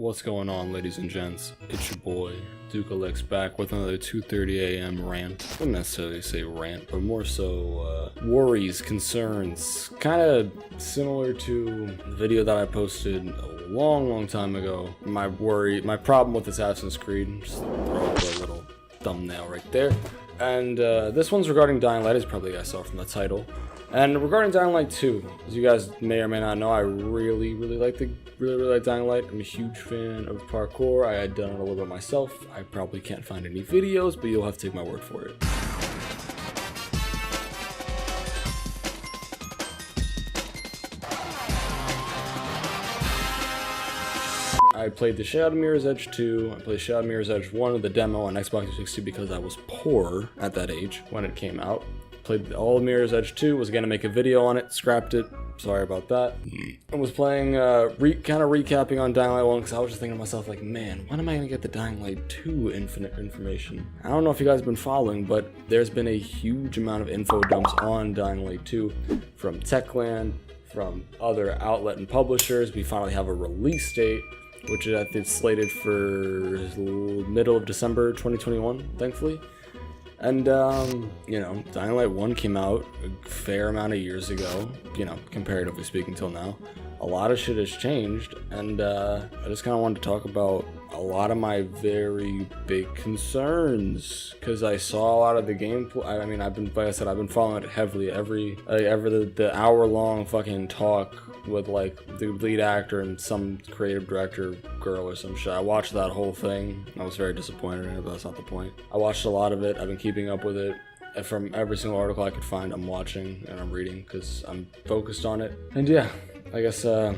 What's going on, ladies and gents? It's your boy, Duke back with another 2:30 a.m. rant. I wouldn't necessarily say rant, but more so worries, concerns. Kind of similar to the video that I posted a long time ago. My problem with Assassin's Creed. Just throw up a little thumbnail right there. And this one's regarding Dying Light, as probably you guys saw from the title. And regarding Dying Light 2, as you guys may or may not know, I really like Dying Light. I'm a huge fan of parkour. I had done it a little bit myself. I probably can't find any videos, but you'll have to take my word for it. I played the shit out of Mirror's Edge 2, I played Shadow Mirror's Edge 1 the demo on Xbox 360 because I was poor at that age when it came out. Played all of Mirror's Edge 2, was gonna make a video on it, scrapped it, sorry about that. I was playing, kind of recapping on Dying Light 1 because I was just thinking to myself like, man, when am I gonna get the Dying Light 2 infinite information? I don't know if you guys have been following, but there's been a huge amount of info dumps on Dying Light 2 from Techland, from other outlet and publishers. We finally have a release date, which I think is slated for middle of December 2021, thankfully. And, you know, Dying Light 1 came out a fair amount of years ago, you know, comparatively speaking till now. A lot of shit has changed, and I just kind of wanted to talk about a lot of my very big concerns, because I saw a lot of the gameplay. I mean, like I said, I've been following it heavily. The hour-long fucking talk with like the lead actor and some creative director girl or some shit. I watched that whole thing. I was very disappointed in it, but that's not the point. I watched a lot of it. I've been keeping up with it. From every single article I could find, I'm watching and I'm reading because I'm focused on it. And yeah, I guess I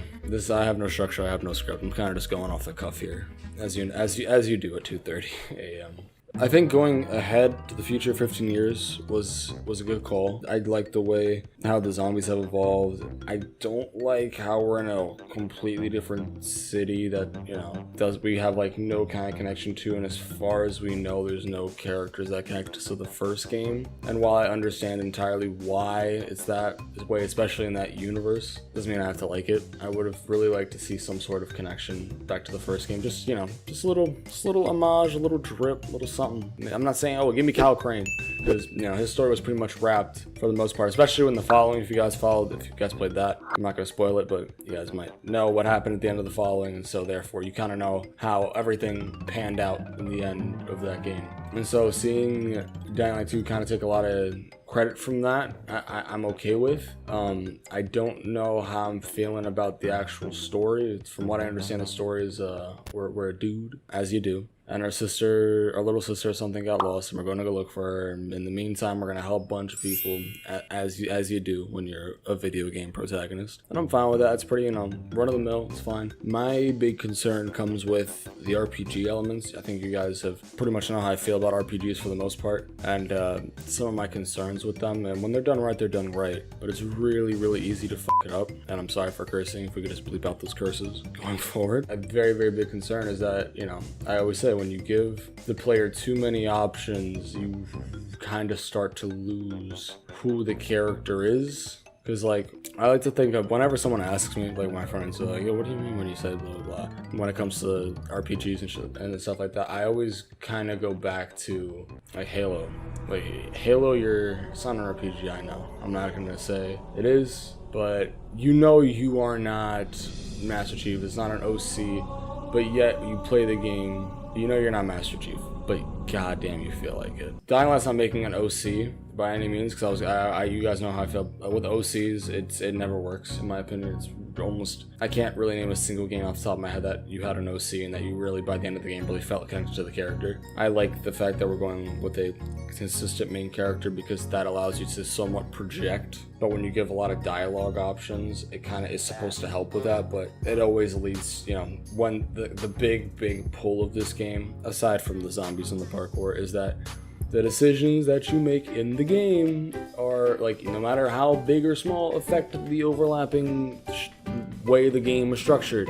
have no structure, I have no script. I'm kind of just going off the cuff here, as you do at 2:30 a.m. I think going ahead to the future 15 years was a good call. I like the way how the zombies have evolved. I don't like how we're in a completely different city that, you know, we have like no kind of connection to, and as far as we know, there's no characters that connect to the first game. And while I understand entirely why it's that way, especially in that universe, doesn't mean I have to like it. I would have really liked to see some sort of connection back to the first game. Just, you know, just a little homage, a little drip, a little something. I'm not saying, oh, give me Kyle Crane, because, you know, his story was pretty much wrapped for the most part, especially when the following, if you guys played that. I'm not going to spoil it, but you guys might know what happened at the end of the following, and so therefore you kind of know how everything panned out in the end of that game. And so seeing Dying Light 2 kind of take a lot of credit from that, I'm okay with. I don't know how I'm feeling about the actual story. From what I understand, the story is we're a dude, as you do, and our little sister or something got lost, and we're going to go look for her. And in the meantime, we're going to help a bunch of people, as you do when you're a video game protagonist. And I'm fine with that. It's pretty, you know, run of the mill. It's fine. My big concern comes with the RPG elements. I think you guys have pretty much know how I feel about RPGs for the most part, and some of my concerns with them. And when they're done right, they're done right. But it's really easy to fuck it up. And I'm sorry for cursing. If we could just bleep out those curses going forward. A very big concern is that, you know, I always say, when you give the player too many options, you kind of start to lose who the character is. Because, like, I like to think of, whenever someone asks me, like my friends are like, yo, what do you mean when you say blah blah blah, when it comes to RPGs and shit and stuff like that, I always kind of go back to like Halo. Like, Halo, it's not an RPG, I know. I'm not gonna say it is, but you know you are not Master Chief. It's not an OC, but yet you play the game, you know you're not Master Chief, but goddamn, you feel like it. Dying Light's not making an OC by any means, because you guys know how I feel with OCs. It never works, in my opinion. It's almost, I can't really name a single game off the top of my head that you had an OC and that you really, by the end of the game, really felt connected to the character. I like the fact that we're going with a consistent main character, because that allows you to somewhat project. But when you give a lot of dialogue options, it kind of is supposed to help with that, but it always leads, you know, when the big pull of this game, aside from the zombies and the parkour, is that the decisions that you make in the game are, like, no matter how big or small, affect the overlapping way the game is structured.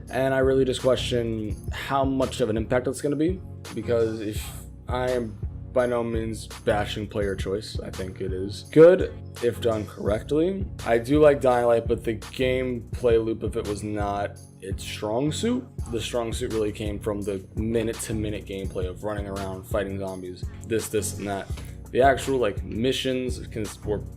And I really just question how much of an impact it's going to be, because if I am by no means bashing player choice, I think it is good if done correctly. I do like Dying Light, but the gameplay loop of it was not its strong suit. The strong suit really came from the minute-to-minute gameplay of running around, fighting zombies, this, and that. The actual like missions can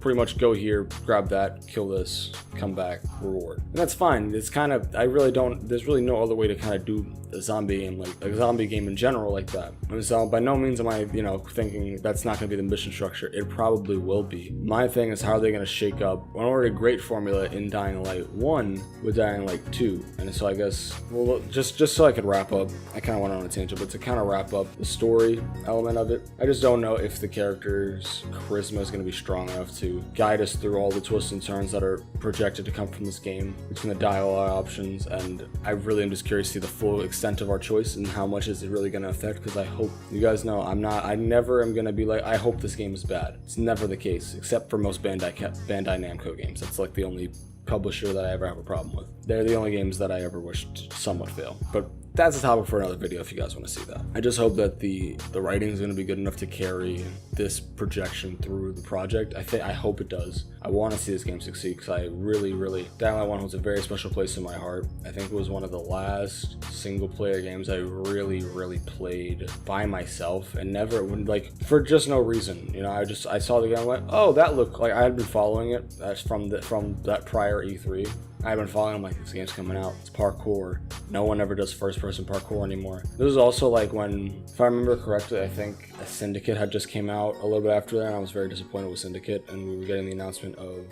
pretty much go here, grab that, kill this, come back, reward. And that's fine. It's kind of, there's really no other way to kind of do a zombie game, like a zombie game in general like that. And so by no means am I, thinking that's not going to be the mission structure. It probably will be. My thing is, how are they going to shake up an already great formula in Dying Light 1 with Dying Light 2? And so I guess, well, just so I could wrap up, I kind of went on a tangent, but to kind of wrap up the story element of it, I just don't know if the character's charisma is going to be strong enough to guide us through all the twists and turns that are projected to come from this game, between the dialogue options, and I really am just curious to see the full extent of our choice and how much is it really going to affect, because I hope, you guys know, I never am going to be like, I hope this game is bad. It's never the case, except for most Bandai Namco games. That's like the only publisher that I ever have a problem with. They're the only games that I ever wished somewhat fail. But that's a topic for another video if you guys want to see that. I just hope that the writing is going to be good enough to carry this projection through the project. I hope it does. I want to see this game succeed because I really, Dying Light 1 holds a very special place in my heart. I think it was one of the last single player games I really played by myself and never, like, for just no reason. I saw the game and went, oh, that looked like, I had been following it. That's from that prior E3. I've been following them, like, this game's coming out, it's parkour. No one ever does first-person parkour anymore. This was also like when, if I remember correctly, I think a Syndicate had just came out a little bit after that, and I was very disappointed with Syndicate, and we were getting the announcement of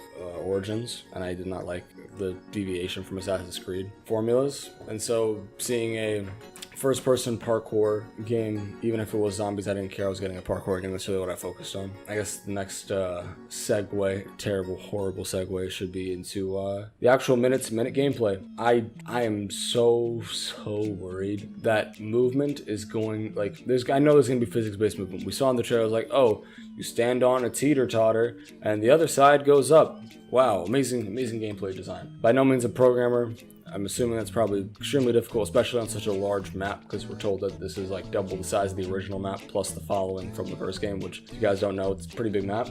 Origins, and I did not like the deviation from Assassin's Creed formulas. And so seeing a first-person parkour game, even if it was zombies, I didn't care. I was getting a parkour game. That's really what I focused on. I guess the next segue, terrible, horrible segue, should be into the actual minute-to-minute gameplay. I am so worried that movement is going, like, I know there's gonna be physics-based movement. We saw in the trailer, like, oh, you stand on a teeter-totter and the other side goes up. Wow, amazing gameplay design. By no means a programmer. I'm assuming that's probably extremely difficult, especially on such a large map, because we're told that this is like double the size of the original map, plus the following from the first game, which, if you guys don't know, it's a pretty big map.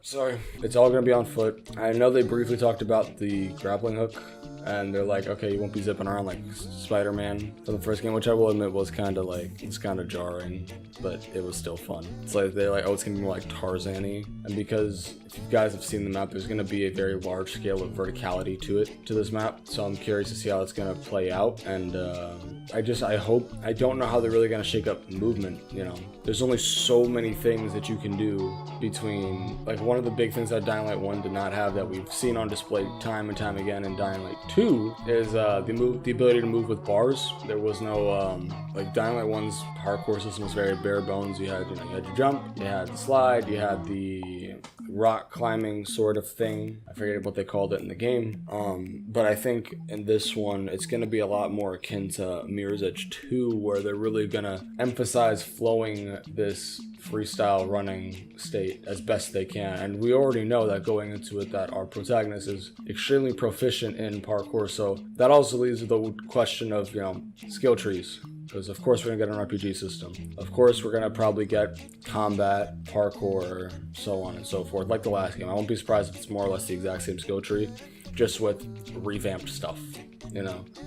Sorry. It's all gonna be on foot. I know they briefly talked about the grappling hook, and they're like, okay, you won't be zipping around like Spider-Man from the first game, which I will admit was kind of jarring, but it was still fun. It's like, they're like, oh, it's gonna be more like Tarzan-y, and because if you guys have seen the map, there's gonna be a very large scale of verticality to this map, so I'm curious to see how it's gonna play out, and I don't know how they're really gonna shake up movement, There's only so many things that you can do between, like, one of the big things that Dying Light 1 did not have that we've seen on display time and time again in Dying Light 2 is the ability to move with bars. There was no, like, Dying Light 1's hardcore system was very bare bones. You had your jump, you had the slide, you had the rock climbing sort of thing. I forget what they called it in the game. But I think in this one, it's going to be a lot more akin to Mirror's Edge 2, where they're really going to emphasize flowing this freestyle running state as best they can. And we already know that going into it that our protagonist is extremely proficient in parkour. So that also leads to the question of, skill trees. Because of course we're going to get an RPG system. Of course we're going to probably get combat, parkour, so on and so forth, like the last game. I won't be surprised if it's more or less the exact same skill tree, just with revamped stuff.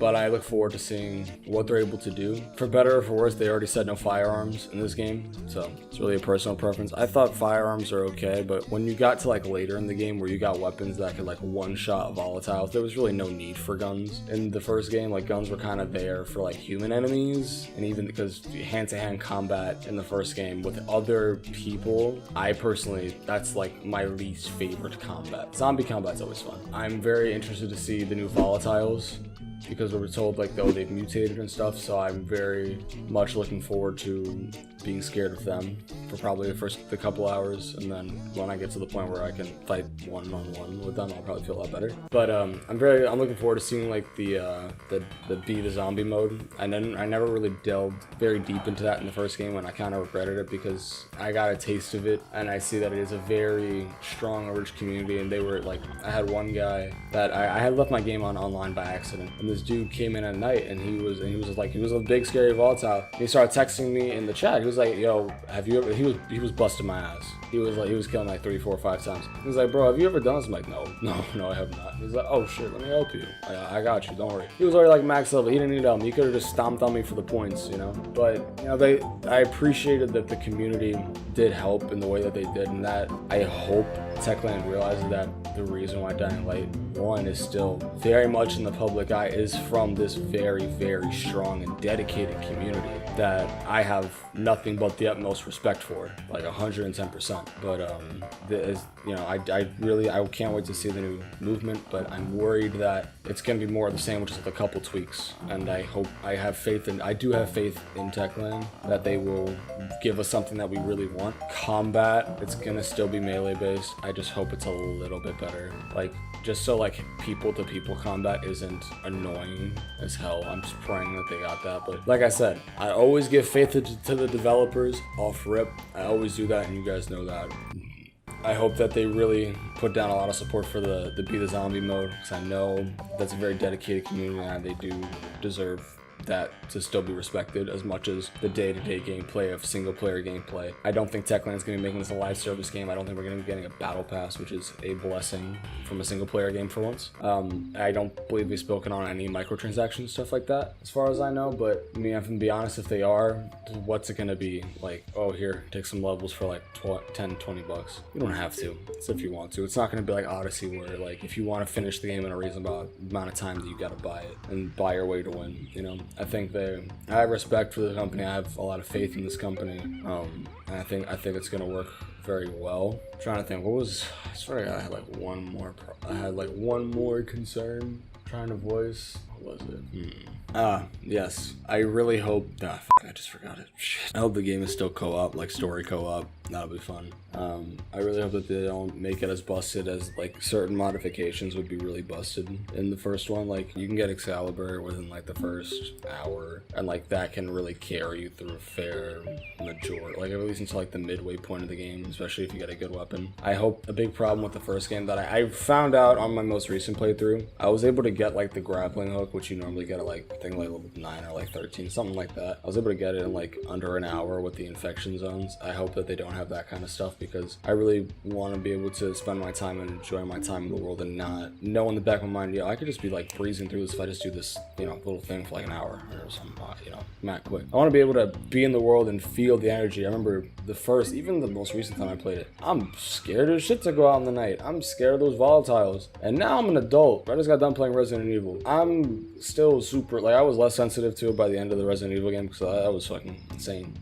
But I look forward to seeing what they're able to do. For better or for worse, they already said no firearms in this game, so it's really a personal preference. I thought firearms are okay, but when you got to like later in the game where you got weapons that could like one-shot volatiles, there was really no need for guns in the first game. Like, guns were kind of there for like human enemies, and even because hand-to-hand combat in the first game with other people, I personally, that's like my least favorite combat. Zombie combat's always fun. I'm very interested to see the new volatiles, because we were told like, though, they've mutated and stuff, so I'm very much looking forward to being scared of them for probably the couple hours, and then when I get to the point where I can fight one-on-one with them, I'll probably feel a lot better. But I'm looking forward to seeing like the be the zombie mode. I never really delved very deep into that in the first game, and I kind of regretted it because I got a taste of it, and I see that it is a very strong, rich community. And they were like, I had one guy that I had left my game on online by accident. and this dude came in at night, and he was a big scary volatile. And he started texting me in the chat. He was like, yo, have you ever, he was busting my ass. He was killing like 3, 4, 5 times. He was like, bro, have you ever done this? I'm like, no, I have not. He's like, oh shit, let me help you. I got you, don't worry. He was already like max level. He didn't need help. He could have just stomped on me for the points, you know. But you know, I appreciated that the community did help in the way that they did, and that I hope Techland realizes that the reason why Dying Light 1 is still very much in the public eye is from this very, very strong and dedicated community that I have nothing but the utmost respect for, like 110%. But you know, I can't wait to see the new movement, but I'm worried that it's gonna be more of the same, which is like a couple tweaks. And I do have faith in Techland that they will give us something that we really want. Combat, it's gonna still be melee based. I just hope it's a little bit better, like just so like people to people combat isn't annoying as hell. I'm just praying that they got that. But like I said, I always give faith to the developers off rip. I always do that, and you guys know that. I hope that they really put down a lot of support for the Be the Zombie mode, because I know that's a very dedicated community, and they do deserve that to still be respected as much as the day-to-day gameplay of single-player gameplay. I don't think Techland's going to be making this a live service game. I don't think we're going to be getting a battle pass, which is a blessing from a single-player game for once. I don't believe we've spoken on any microtransactions, stuff like that, as far as I know, but I mean, if I'm be honest, if they are, what's it going to be? Like, oh, here, take some levels for like 10, 20 bucks. You don't have to. It's if you want to. It's not going to be like Odyssey, where like if you want to finish the game in a reasonable amount of time, that you got to buy it and buy your way to win, you know? I think I have respect for the company. I have a lot of faith in this company, and I think it's gonna work very well. I'm trying to think, I swear I had like one more concern I'm trying to voice. What was it? Yes. I really hope. I just forgot it. Shit. I hope the game is still co-op, like story co-op. That'll be fun. I really hope that they don't make it as busted as like certain modifications would be really busted in the first one. Like you can get Excalibur within like the first hour, and like that can really carry you through a fair majority, like at least until like the midway point of the game, especially if you get a good weapon. I hope a big problem with the first game that I found out on my most recent playthrough, I was able to get like the grappling hook, which you normally get at like I think like level 9 or like 13, something like that. I was able to get it in like under an hour with the infection zones. I hope that they don't have that kind of stuff, because I really want to be able to spend my time and enjoy my time in the world and not know in the back of my mind, yeah, I could just be like breezing through this if I just do this, you know, little thing for like an hour or something, you know, not quick. I want to be able to be in the world and feel the energy. I remember even the most recent time I played it, I'm scared as shit to go out in the night. I'm scared of those volatiles. And now I'm an adult. I just got done playing Resident Evil. I'm still super, like I was less sensitive to it by the end of the Resident Evil game, because that was fucking insane.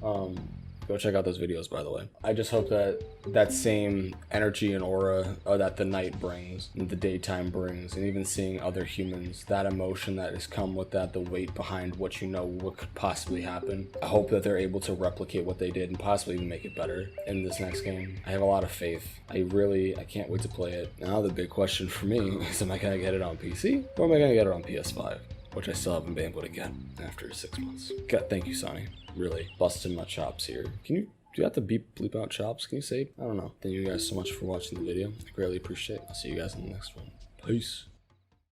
Go check out those videos, by the way. I just hope that that same energy and aura that the night brings, and the daytime brings, and even seeing other humans, that emotion that has come with that, the weight behind what you know what could possibly happen. I hope that they're able to replicate what they did and possibly even make it better in this next game. I have a lot of faith. I can't wait to play it. Now the big question for me is, am I gonna get it on PC or am I gonna get it on PS5? Which I still haven't been able to get after 6 months. God, thank you, Sonny. Really busting my chops here. Do you have to bleep out chops? Can you say? I don't know. Thank you guys so much for watching the video. I greatly appreciate it. I'll see you guys in the next one. Peace.